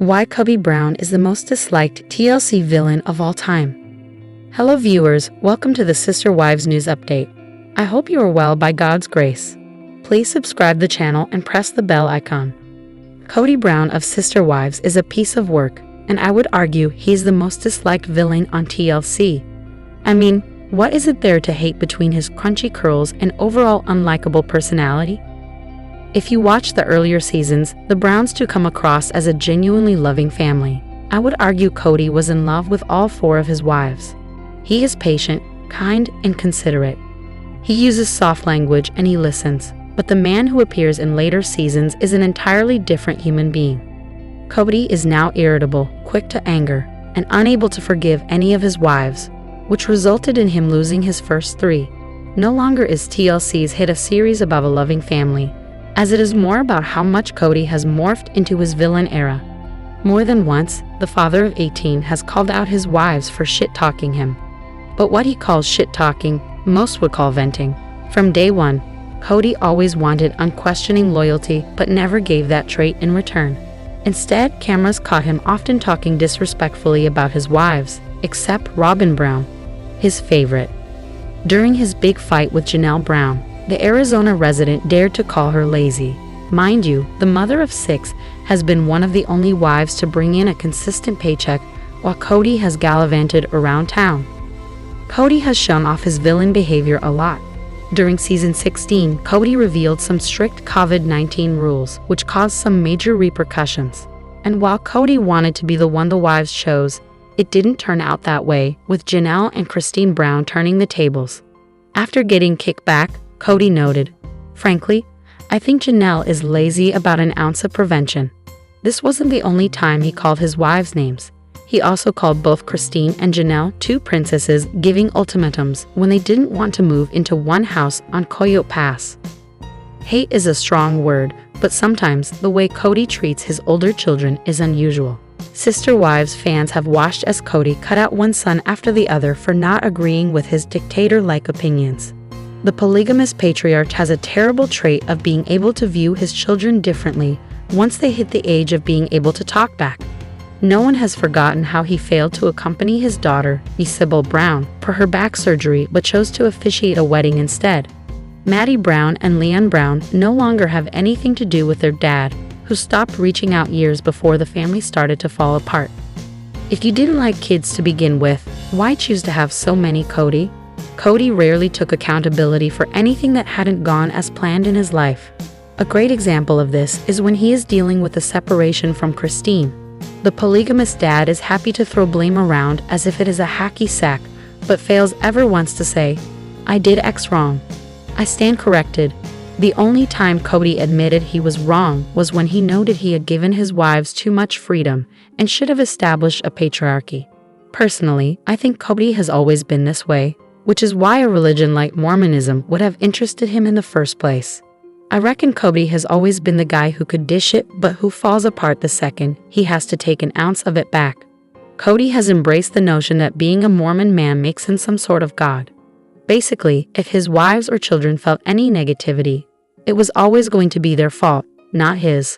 Why Kody Brown is the most disliked TLC villain of all time. Hello viewers, welcome to the Sister Wives News Update. I hope you are well by God's grace. Please subscribe the channel and press the bell icon. Kody Brown of Sister Wives is a piece of work, and I would argue he's the most disliked villain on TLC. I mean, what is it there to hate between his crunchy curls and overall unlikable personality? If you watch the earlier seasons, the Browns do come across as a genuinely loving family. I would argue Kody was in love with all four of his wives. He is patient, kind, and considerate. He uses soft language and he listens, but the man who appears in later seasons is an entirely different human being. Kody is now irritable, quick to anger, and unable to forgive any of his wives, which resulted in him losing his first three. No longer is TLC's hit a series about a loving family, as it is more about how much Kody has morphed into his villain era. More than once, the father of 18 has called out his wives for shit-talking him. But what he calls shit-talking, most would call venting. From day one, Kody always wanted unquestioning loyalty but never gave that trait in return. Instead, cameras caught him often talking disrespectfully about his wives, except Robyn Brown, his favorite. During his big fight with Janelle Brown, the Arizona resident dared to call her lazy. Mind you, the mother of 6 has been one of the only wives to bring in a consistent paycheck while Kody has gallivanted around town. Kody has shown off his villain behavior a lot. During season 16, Kody revealed some strict COVID-19 rules, which caused some major repercussions. And while Kody wanted to be the one the wives chose, it didn't turn out that way, with Janelle and Christine Brown turning the tables. After getting kicked back, Kody noted, "Frankly, I think Janelle is lazy about an ounce of prevention." This wasn't the only time he called his wives names. He also called both Christine and Janelle two princesses, giving ultimatums when they didn't want to move into one house on Coyote Pass. Hate is a strong word, but sometimes the way Kody treats his older children is unusual. Sister Wives fans have watched as Kody cut out one son after the other for not agreeing with his dictator-like opinions. The polygamous patriarch has a terrible trait of being able to view his children differently once they hit the age of being able to talk back. No one has forgotten how he failed to accompany his daughter, Sybil Brown, for her back surgery but chose to officiate a wedding instead. Maddie Brown and Leon Brown no longer have anything to do with their dad, who stopped reaching out years before the family started to fall apart. If you didn't like kids to begin with, why choose to have so many, Kody? Kody rarely took accountability for anything that hadn't gone as planned in his life. A great example of this is when he is dealing with the separation from Christine. The polygamous dad is happy to throw blame around as if it is a hacky sack, but fails ever once to say, "I did X wrong. I stand corrected." The only time Kody admitted he was wrong was when he noted he had given his wives too much freedom and should have established a patriarchy. Personally, I think Kody has always been this way, which is why a religion like Mormonism would have interested him in the first place. I reckon Kody has always been the guy who could dish it but who falls apart the second he has to take an ounce of it back. Kody has embraced the notion that being a Mormon man makes him some sort of god. Basically, if his wives or children felt any negativity, it was always going to be their fault, not his.